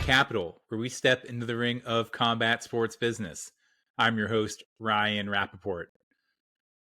Capital, where we step into the ring of combat sports business. I'm your host, Ryan Rappaport.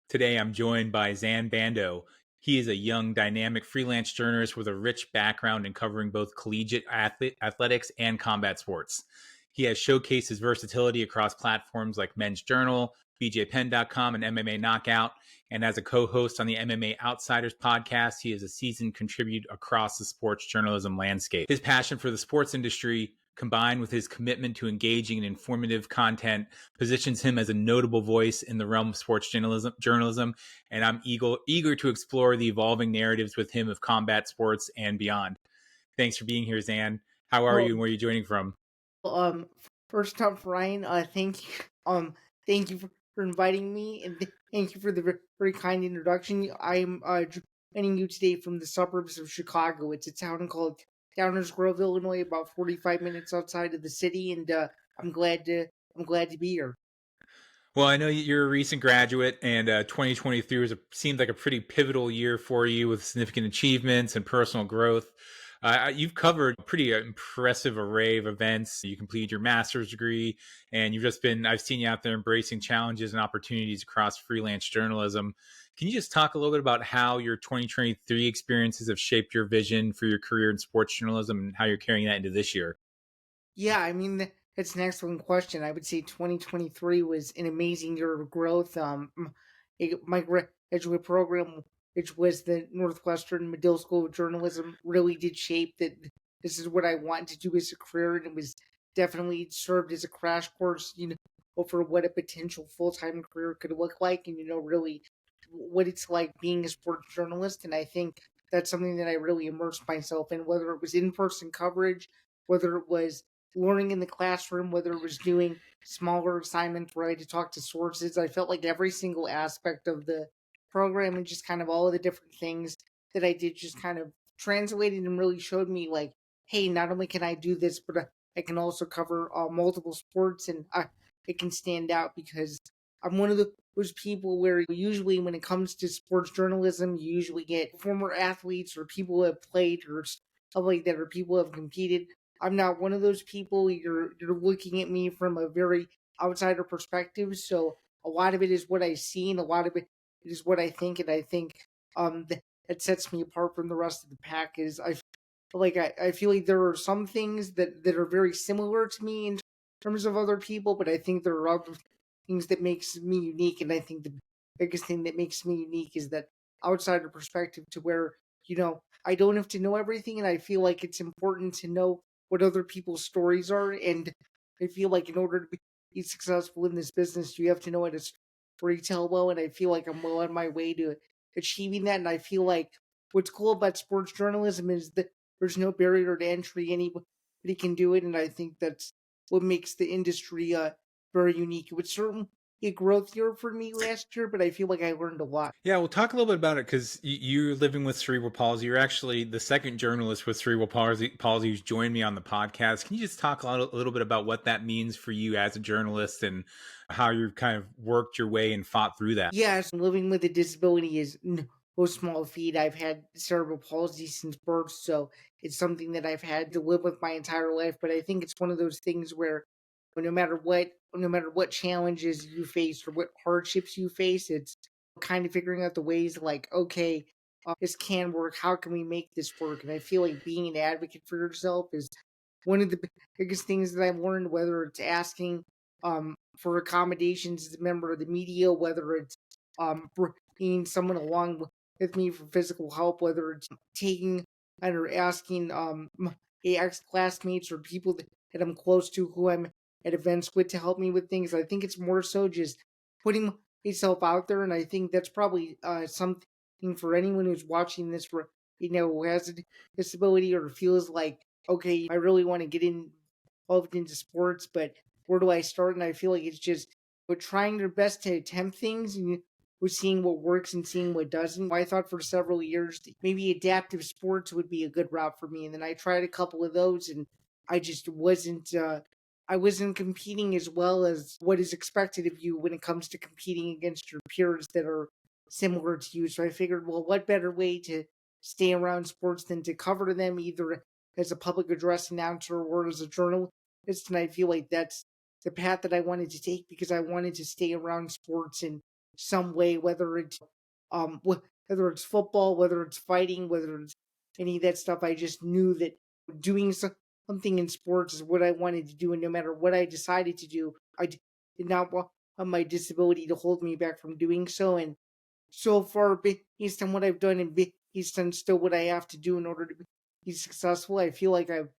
Today, I'm joined by Zain Bando. He is a young, dynamic freelance journalist with a rich background in covering both collegiate athletics and combat sports. He has showcased his versatility across platforms like Men's Journal, BJPenn.com, and MMA Knockout. And as a co-host on the MMA Outsiders podcast, he is a seasoned contributor across the sports journalism landscape. His passion for the sports industry, combined with his commitment to engaging in informative content, positions him as a notable voice in the realm of sports journalism, and I'm eager to explore the evolving narratives with him of combat sports and beyond. Thanks for being here, Zain. How are you and where are you joining from? First off, Ryan, thank you for inviting me, and thank you for the very kind introduction. I'm joining you today from the suburbs of Chicago. It's a town called Downers Grove, Illinois, about 45 minutes outside of the city, and I'm glad to be here. Well, I know you're a recent graduate, and 2023 seemed like a pretty pivotal year for you with significant achievements and personal growth. You've covered a pretty impressive array of events. You completed your master's degree, and I've seen you out there embracing challenges and opportunities across freelance journalism. Can you just talk a little bit about how your 2023 experiences have shaped your vision for your career in sports journalism and how you're carrying that into this year? Yeah, I mean, that's an excellent question. I would say 2023 was an amazing year of growth. My graduate program, which was the Northwestern Medill School of Journalism, really did shape that this is what I want to do as a career, and it was definitely served as a crash course, for what a potential full-time career could look like, and really what it's like being a sports journalist. And I think that's something that I really immersed myself in, whether it was in-person coverage, whether it was learning in the classroom, whether it was doing smaller assignments where I had to talk to sources. I felt like every single aspect of the program and just kind of all of the different things that I did just kind of translated and really showed me like, hey, not only can I do this, but I can also cover multiple sports, and it can stand out because I'm one of those people where usually when it comes to sports journalism, you usually get former athletes or people who have played or stuff like that, or people who have competed. I'm not one of those people. You're looking at me from a very outsider perspective, so a lot of it is what I see, and a lot of it is what I think, and I think that sets me apart from the rest of the pack. Is I feel like there are some things that are very similar to me in terms of other people, but I think there are other things that makes me unique, and I think the biggest thing that makes me unique is that outsider perspective, to where I don't have to know everything, and I feel like it's important to know what other people's stories are. And I feel like in order to be successful in this business, you have to know how to storytell well. And I feel like I'm well on my way to achieving that. And I feel like what's cool about sports journalism is that there's no barrier to entry. Anybody can do it. And I think that's what makes the industry very unique. It was certainly a growth year for me last year, but I feel like I learned a lot. Yeah, we'll talk a little bit about it because you're living with cerebral palsy. You're actually the second journalist with cerebral palsy who's joined me on the podcast. Can you just talk a little bit about what that means for you as a journalist and how you've kind of worked your way and fought through that? Yes, living with a disability is no small feat. I've had cerebral palsy since birth, so it's something that I've had to live with my entire life. But I think it's one of those things where no matter what challenges you face or what hardships you face, it's kind of figuring out the ways like, okay, this can work. How can we make this work? And I feel like being an advocate for yourself is one of the biggest things that I've learned, whether it's asking for accommodations as a member of the media, whether it's bringing someone along with me for physical help, whether it's taking or asking ex classmates or people that I'm close to, who I'm at events with, to help me with things. I think it's more so just putting myself out there, and I think that's probably something for anyone who's watching this, for who has a disability or feels like, okay, I really want to get involved into sports, but where do I start? And I feel like it's just trying their best to attempt things, and we're seeing what works and seeing what doesn't. I thought for several years maybe adaptive sports would be a good route for me, and then I tried a couple of those, and I just wasn't. I wasn't competing as well as what is expected of you when it comes to competing against your peers that are similar to you. So I figured, well, what better way to stay around sports than to cover them either as a public address announcer or as a journalist, and I feel like that's the path that I wanted to take because I wanted to stay around sports in some way, whether it's football, whether it's fighting, whether it's any of that stuff. I just knew that doing something in sports is what I wanted to do, and no matter what I decided to do, did not want my disability to hold me back from doing so. And so far, based on what I've done and based on still what I have to do in order to be successful, I feel like I've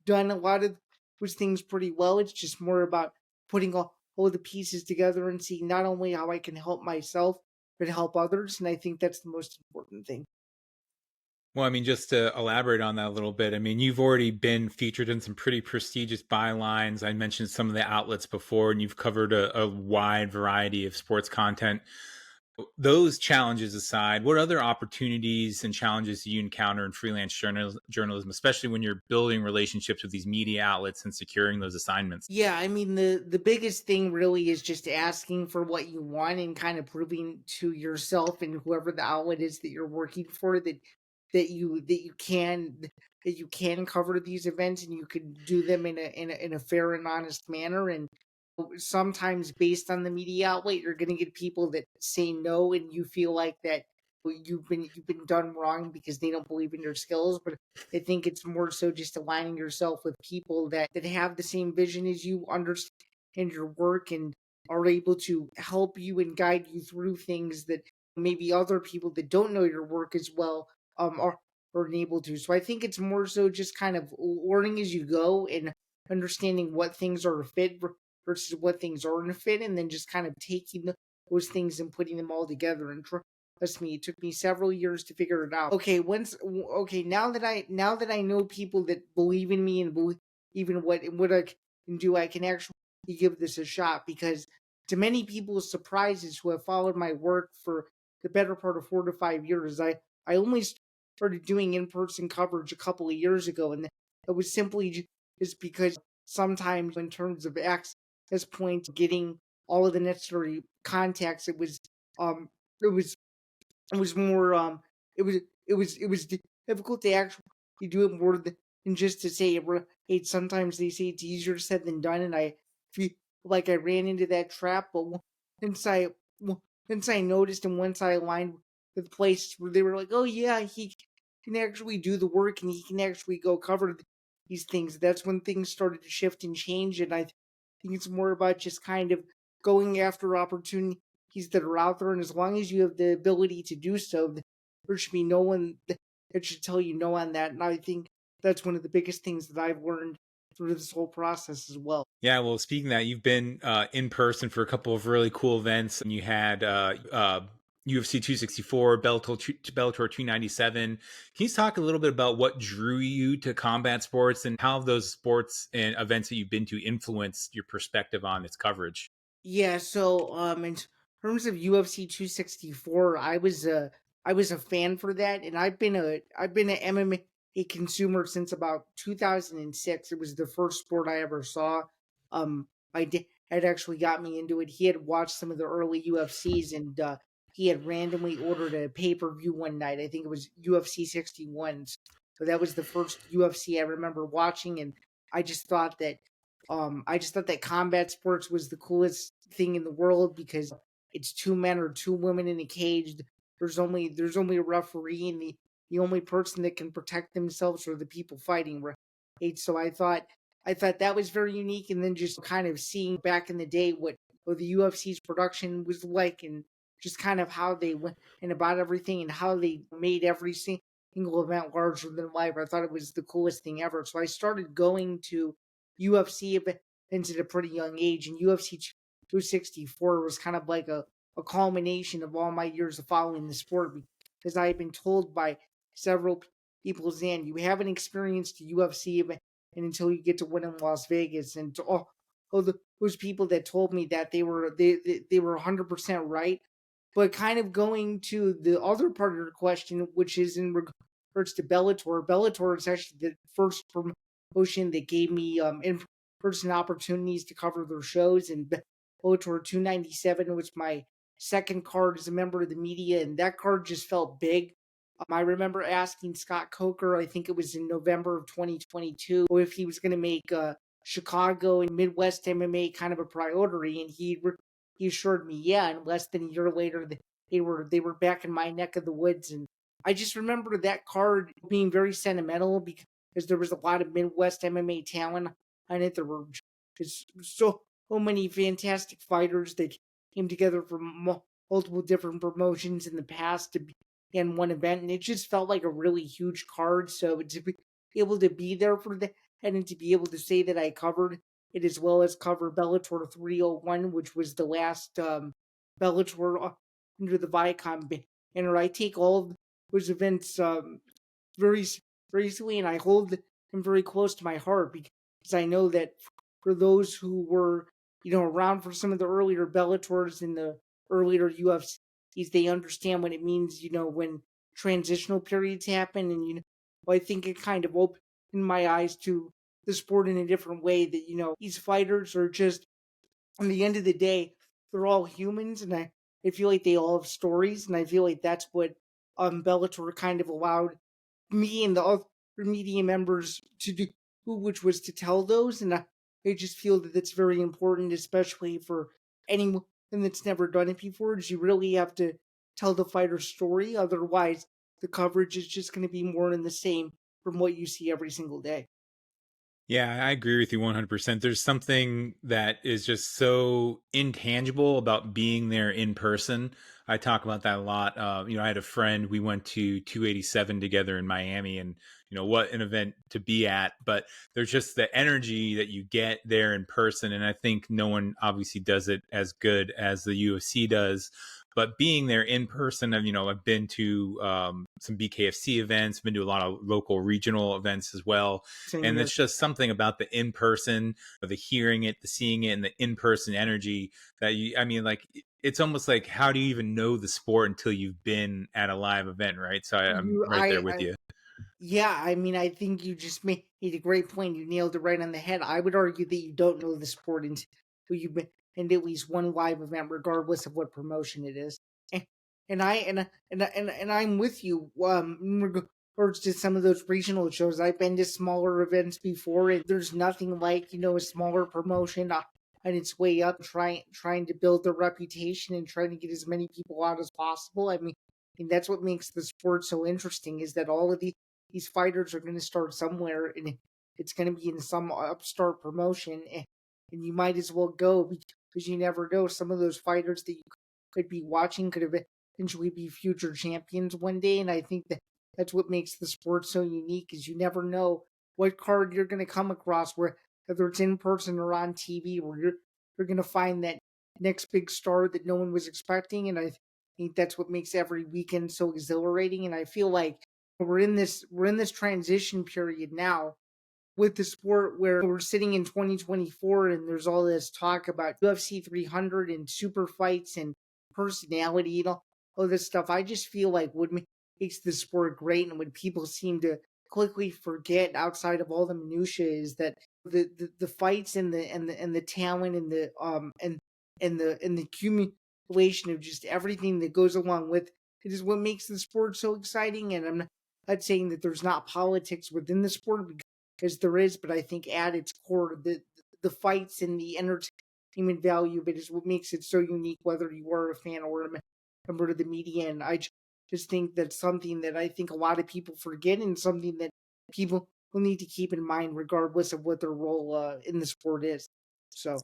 done a lot of those things pretty well. It's just more about putting all the pieces together and seeing not only how I can help myself, but help others. And I think that's the most important thing. Well, I mean, just to elaborate on that a little bit, I mean, you've already been featured in some pretty prestigious bylines. I mentioned some of the outlets before, and you've covered a wide variety of sports content. Those challenges aside, what other opportunities and challenges do you encounter in freelance journalism, especially when you're building relationships with these media outlets and securing those assignments? Yeah, I mean the biggest thing really is just asking for what you want and kind of proving to yourself and whoever the outlet is that you're working for that you can cover these events and you can do them in a fair and honest manner. And sometimes based on the media outlet, you're going to get people that say no, and you feel like that you've been done wrong because they don't believe in your skills. But I think it's more so just aligning yourself with people that have the same vision as you, understand your work, and are able to help you and guide you through things that maybe other people that don't know your work as well are able to. So I think it's more so just kind of learning as you go and understanding what things are a fit versus what things aren't a fit, and then just kind of taking those things and putting them all together. And trust me, it took me several years to figure it out. Okay, now that I know people that believe in me and believe even what I can do, I can actually give this a shot because to many people's surprises who have followed my work for the better part of 4 to 5 years, I only started doing in person coverage a couple of years ago, and it was simply just because sometimes in terms of access points, getting all of the necessary contacts, um it was it was more it was it was difficult to actually do it more than just to say it. Hey, sometimes they say it's easier said than done, and I feel like I ran into that trap. But once I once I noticed and once I aligned with places where they were like, oh yeah, he can actually do the work and he can actually go cover these things. That's when things started to shift and change, and I think it's more about just kind of going after opportunities that are out there, and as long as you have the ability to do so, there should be no one that should tell you no on that. And I think that's one of the biggest things that I've learned through this whole process as well. Yeah, well, speaking of that, you've been in person for a couple of really cool events, and you had UFC 264, Bellator 297. Can you talk a little bit about what drew you to combat sports and how those sports and events that you've been to influenced your perspective on its coverage? Yeah, so in terms of UFC 264, I was a fan for that, and I've been an MMA consumer since about 2006. It was the first sport I ever saw. My dad had actually got me into it. He had watched some of the early UFCs, and he had randomly ordered a pay-per-view one night. I think it was UFC 61. So that was the first UFC I remember watching, and I just thought that combat sports was the coolest thing in the world because it's two men or two women in a cage. There's only a referee, and the only person that can protect themselves are the people fighting. Right? So I thought that was very unique, and then just kind of seeing back in the day what the UFC's production was like, and just kind of how they went and about everything, and how they made every single event larger than life. I thought it was the coolest thing ever. So I started going to UFC events at a pretty young age, and UFC 264 was kind of like a culmination of all my years of following the sport because I had been told by several people, Zan, you haven't experienced a UFC event and until you get to win in Las Vegas. And to all those people that told me that they were 100% right. But kind of going to the other part of your question, which is in regards to Bellator. Bellator is actually the first promotion that gave me in-person opportunities to cover their shows, and Bellator 297 was my second card as a member of the media, and that card just felt big. I remember asking Scott Coker, I think it was in November of 2022, if he was going to make Chicago and Midwest MMA kind of a priority, and he assured me, yeah. And less than a year later, they were back in my neck of the woods, and I just remember that card being very sentimental because there was a lot of Midwest MMA talent on it. There were just so many fantastic fighters that came together from multiple different promotions in the past to be in one event, and it just felt like a really huge card. So to be able to be there for that, and to be able to say that I covered it as well as cover Bellator 301, which was the last Bellator under the Viacom banner. I take all of those events very seriously, and I hold them very close to my heart because I know that for those who were around for some of the earlier Bellators and the earlier UFCs, they understand what it means, when transitional periods happen, and I think it kind of opened my eyes to the sport in a different way. That these fighters are just, at the end of the day, they're all humans, and I feel like they all have stories, and I feel like that's what Bellator kind of allowed me and the other media members to do, which was to tell those. And I just feel that it's very important, especially for anyone that's never done it before. Is you really have to tell the fighter's story, otherwise the coverage is just going to be more in the same from what you see every single day. Yeah, I agree with you 100%. There's something that is just so intangible about being there in person. I talk about that a lot. I had a friend, we went to 287 together in Miami, and what an event to be at. But there's just the energy that you get there in person. And I think no one obviously does it as good as the UFC does. But being there in person, I've been to some BKFC events, been to a lot of local regional events as well, Same and here. it's just something about the in person, the hearing it, the seeing it, and the in person energy that like it's almost like, how do you even know the sport until you've been at a live event, right? So I'm You, right there with you. Yeah, I mean, I think you just made a great point. You nailed it right on the head. I would argue that you don't know the sport until you've been in at least one live event, regardless of what promotion it is. And, and I'm with you. In regards to some of those regional shows, I've been to smaller events before, and there's nothing like a smaller promotion on its way up, trying to build their reputation and trying to get as many people out as possible. I mean, and that's what makes the sport so interesting, is that all of these fighters are going to start somewhere, and it's going to be in some upstart promotion, and you might as well go because you never know. Some of those fighters that you could be watching could eventually be future champions one day, and I think that that's what makes the sport so unique, is you never know what card you're going to come across, where whether it's in person or on TV, where you're going to find that next big star that no one was expecting. And I think that's what makes every weekend so exhilarating. And I feel like we're in this transition period now with the sport, where we're sitting in 2024, and there's all this talk about UFC 300 and super fights and personality and all this stuff. I just feel like what makes the sport great, and what people seem to quickly forget outside of all the minutia, is that the fights and the talent and the accumulation of just everything that goes along with it is what makes the sport so exciting. And I'm not saying that there's not politics within the sport, because there is, but I think at its core, the fights and the entertainment value of it is what makes it so unique, whether you are a fan or a member of the media. And I just think that's something that I think a lot of people forget, and something that people will need to keep in mind, regardless of what their role in the sport is. So.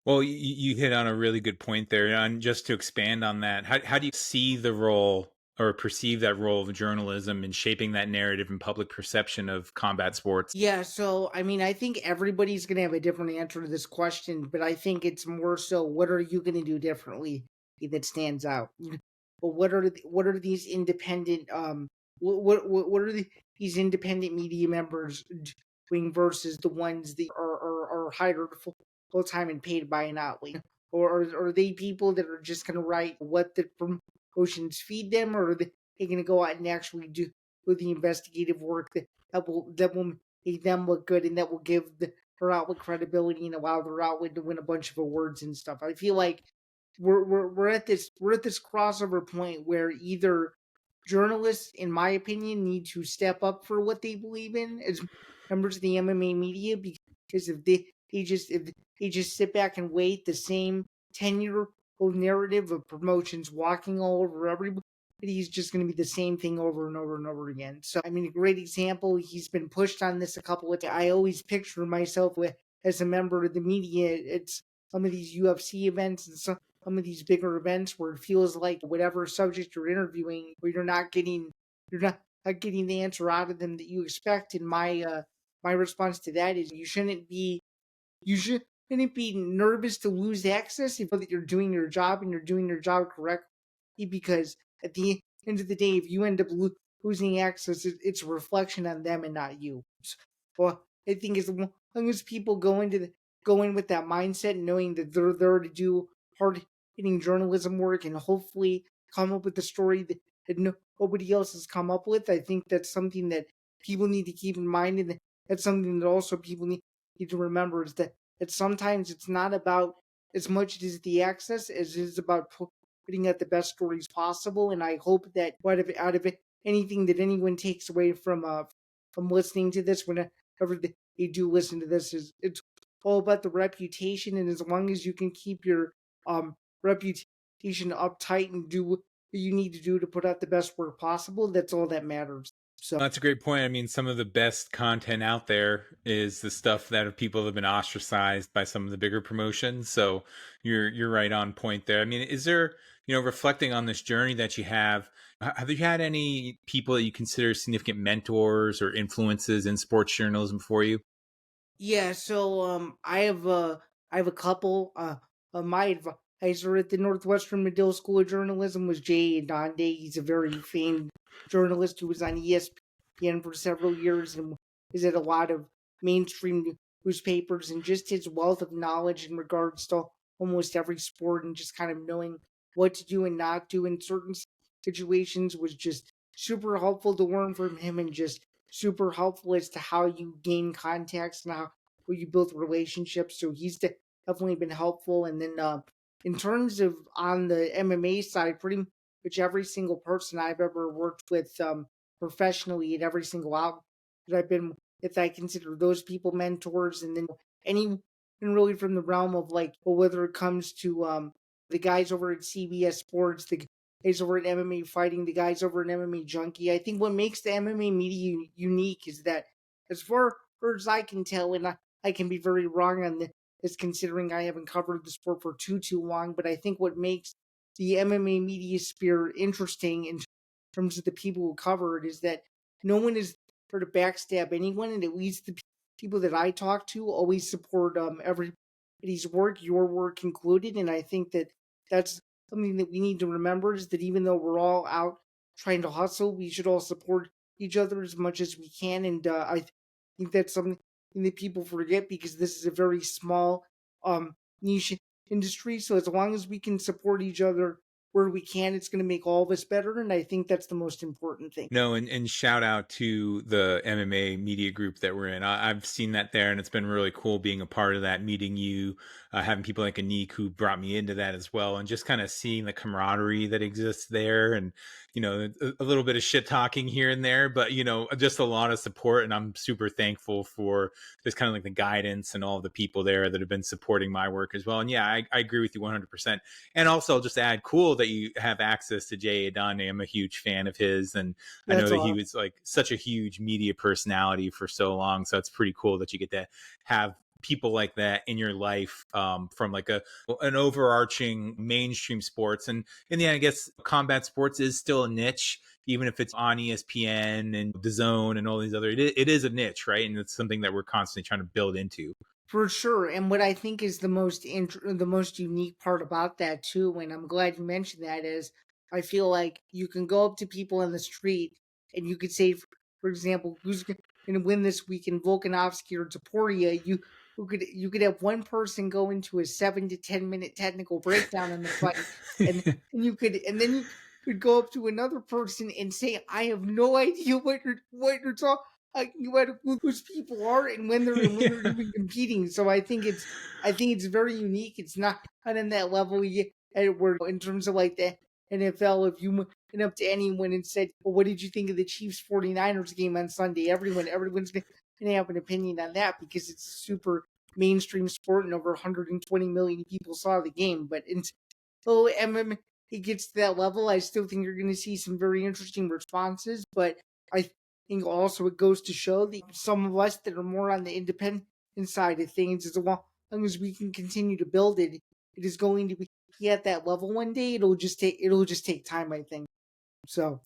Well, you hit on a really good point there. And just to expand on that, how do you see the role or perceive that role of journalism in shaping that narrative and public perception of combat sports? Yeah, so I mean, I think everybody's going to have a different answer to this question, but I think it's more so, what are you going to do differently that stands out? But what are these independent what are these independent media members doing versus the ones that are hired full time and paid by an outlet? Or are they people that are just going to write what the promotions feed them, or are they going to go out and actually do the investigative work that will make them look good, and that will give her outlet credibility and allow their outlet to win a bunch of awards and stuff? I feel like we're at this crossover point where either journalists, in my opinion, need to step up for what they believe in as members of the MMA media, because if they just sit back and wait, the same 10-year old narrative of promotions walking all over everybody, he's just going to be the same thing over and over and over again. So, I mean, a great example, he's been pushed on this a couple of times. I always picture myself as a member of the media. It's some of these UFC events and some of these bigger events where it feels like whatever subject you're interviewing, where you're not getting the answer out of them that you expect. And my response to that is you shouldn't be nervous to lose access if you know that you're doing your job and you're doing your job correctly. Because at the end of the day, if you end up losing access, it's a reflection on them and not you. So, well, I think as long as people go in with that mindset, knowing that they're there to do hard hitting journalism work and hopefully come up with a story that nobody else has come up with, I think that's something that people need to keep in mind, and that's something that also people need to remember is that sometimes it's not about as much as the access as it is about putting out the best stories possible. And I hope that out of it, anything that anyone takes away from listening to this, whenever they do listen to this, is it's all about the reputation. And as long as you can keep your reputation uptight and do what you need to do to put out the best work possible, that's all that matters. So That's a great point. I mean, some of the best content out there is the stuff that people have been ostracized by some of the bigger promotions. So you're right on point there. I mean, is there, reflecting on this journey that you have you had any people that you consider significant mentors or influences in sports journalism for you? yeah, so I have a couple. My advisor at the Northwestern Medill School of Journalism was Jay Donde. He's a very famed journalist who was on ESPN for several years and is at a lot of mainstream newspapers. And just his wealth of knowledge in regards to almost every sport and just kind of knowing what to do and not do in certain situations was just super helpful to learn from him, and just super helpful as to how you gain contacts and how you build relationships. So he's definitely been helpful. And then in terms of on the MMA side, pretty much every single person I've ever worked with professionally at every single outlet that I've been with, I consider those people mentors. And then anyone really from the realm of like, well, whether it comes to the guys over at CBS Sports, the guys over at MMA Fighting, the guys over at MMA Junkie. I think what makes the MMA media unique is that, as far as I can tell, and I can be very wrong on this considering I haven't covered the sport for too long, but I think what makes the MMA media sphere interesting in terms of the people who cover it is that no one is there to backstab anyone, and at least the people that I talk to always support everybody's work, your work included. And I think that that's something that we need to remember, is that even though we're all out trying to hustle, we should all support each other as much as we can. And I think that's something that people forget, because this is a very small niche industry. So as long as we can support each other where we can, it's going to make all of us better. And I think that's the most important thing. No, and shout out to the MMA media group that we're in. I've seen that there, and it's been really cool being a part of that, meeting you, having people like Anik who brought me into that as well, and just kind of seeing the camaraderie that exists there, and a little bit of shit talking here and there, but just a lot of support, and I'm super thankful for just kind of like the guidance and all the people there that have been supporting my work as well. And yeah, I agree with you 100%. And also, I'll just add, cool that you have access to Jay Adane. I'm a huge fan of his, and I know That's that he all. was like such a huge media personality for so long. So it's pretty cool that you get to have people like that in your life, from like an overarching mainstream sports. And in the end, I guess combat sports is still a niche, even if it's on ESPN and the Zone and all these other. It is a niche, right? And it's something that we're constantly trying to build into. For sure. And what I think is the most unique part about that too, and I'm glad you mentioned that, is I feel like you can go up to people in the street and you could say, for example, who's going to win this week in Volkanovski or Taporia. You could have one person go into a 7 to 10 minute technical breakdown on the fight, and then you could go up to another person and say, I have no idea what you're talking about, who those people are and when they're Yeah. even competing. So I think it's very unique. It's not in that level yet, where in terms of like the NFL, if you went up to anyone and said, "Well, what did you think of the Chiefs 49ers game on Sunday?" Everyone's going to have an opinion on that because it's a super mainstream sport and over 120 million people saw the game. But until MMA gets to that level, I still think you're going to see some very interesting responses. But I think also it goes to show that some of us that are more on the independent side of things, as long as we can continue to build it, it is going to be at that level one day. It'll just take time, I think. So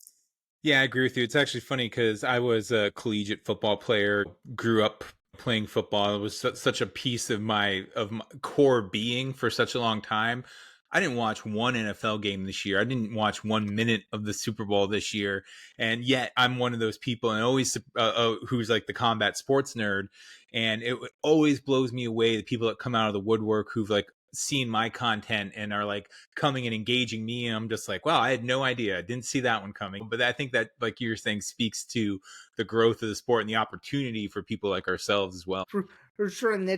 Yeah, I agree with you. It's actually funny because I was a collegiate football player, grew up playing football. It was such a piece of my core being for such a long time. I didn't watch one NFL game this year. I didn't watch 1 minute of the Super Bowl this year, and yet I'm one of those people, and always who's like the combat sports nerd. And it always blows me away the people that come out of the woodwork who've like seen my content and are like coming and engaging me, and I'm just like, wow, I had no idea. I didn't see that one coming. But I think that, like you're saying, speaks to the growth of the sport and the opportunity for people like ourselves as well. for sure, and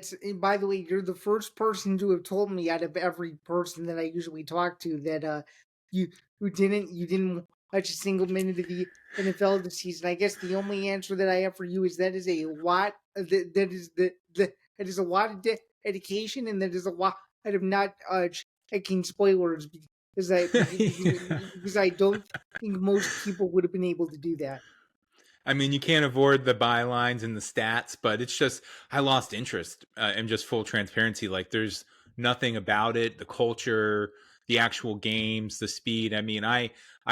by the way, you're the first person to have told me out of every person that I usually talk to that you you didn't watch a single minute of the NFL this season. I guess the only answer that I have for you is that is a lot. That is a lot of dedication, and that is a lot of not checking spoilers because I don't think most people would have been able to do that. I mean, you can't avoid the bylines and the stats, but it's just I lost interest and just full transparency. Like, there's nothing about it, the culture, the actual games, the speed. I mean, I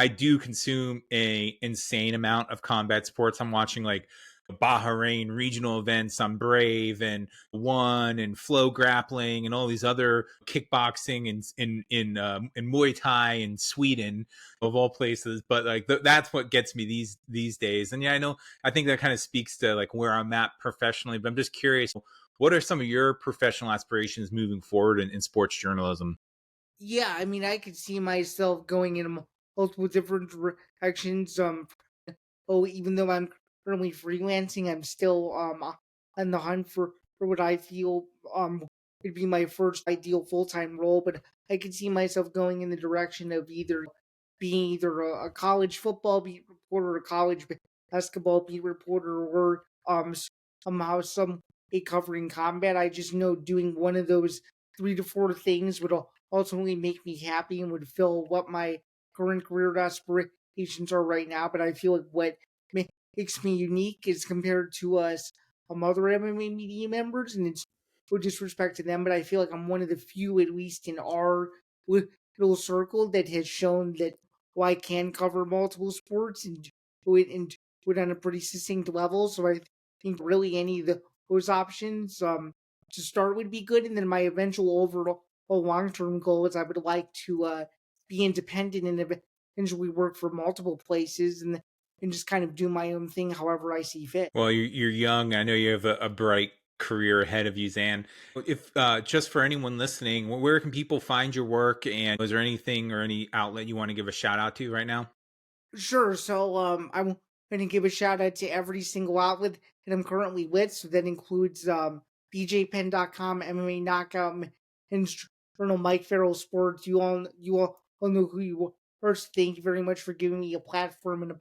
do consume a insane amount of combat sports. I'm watching like Bahrain regional events on Brave and One and Flow Grappling and all these other kickboxing and in Muay Thai in Sweden of all places. But like that's what gets me these days. And yeah, I know, I think that kind of speaks to like where I'm at professionally. But I'm just curious, what are some of your professional aspirations moving forward in sports journalism? Yeah, I mean, I could see myself going in multiple different directions. Even though I'm currently freelancing, I'm still on the hunt for what I feel would be my first ideal full time role. But I could see myself going in the direction of either being either a college football beat reporter, a college basketball beat reporter, or somehow some a covering combat. I just know doing one of those three to four things would ultimately make me happy and would fill what my current career aspirations are right now. But I feel like what makes me unique is compared to us other MMA media members, and it's no disrespect to them, but I feel like I'm one of the few, at least in our little circle, that has shown that I can cover multiple sports and do it on a pretty succinct level. So I think really any of those options to start would be good, and then my eventual overall long term goal is I would like to be independent and eventually work for multiple places and just kind of do my own thing however I see fit. Well, you're young. I know you have a bright career ahead of you, Zan. If just for anyone listening, where can people find your work? And is there anything or any outlet you want to give a shout out to right now? Sure. So I'm going to give a shout out to every single outlet that I'm currently with. So that includes bjpen.com, MMA Knockout, and Journal Mike Farrell Sports. You all know who you are. So thank you very much for giving me a platform and a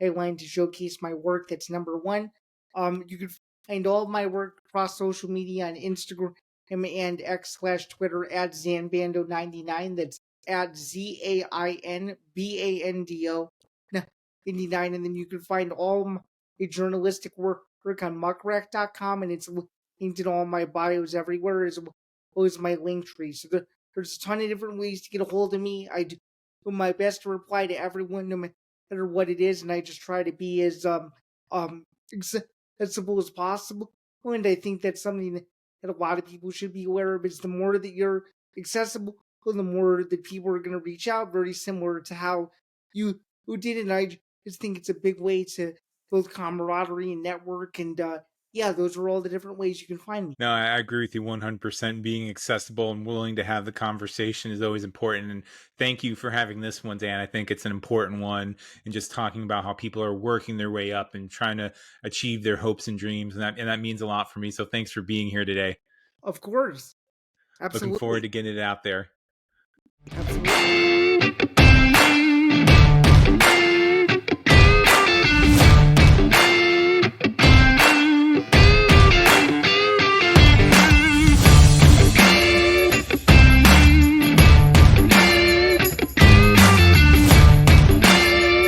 byline to showcase my work. That's number one. You can find all of my work across social media on Instagram and X/Twitter at ZanBando99. That's at ZAINBANDO 89, and then you can find all my journalistic work on muckrack.com, and it's linked in all my bios everywhere, as well as my link tree. So there's a ton of different ways to get a hold of me. I do my best to reply to everyone, no matter what it is, and I just try to be as um accessible as possible. And I think that's something that a lot of people should be aware of. Is the more that you're accessible, the more that people are going to reach out. Very similar to how you who did it. And I just think it's a big way to build camaraderie and network. And yeah, those are all the different ways you can find me. No, I agree with you 100%. Being accessible and willing to have the conversation is always important. And thank you for having this one, Dan. I think it's an important one. And just talking about how people are working their way up and trying to achieve their hopes and dreams. And that means a lot for me. So thanks for being here today. Of course. Looking forward Absolutely. to getting it out there. Absolutely.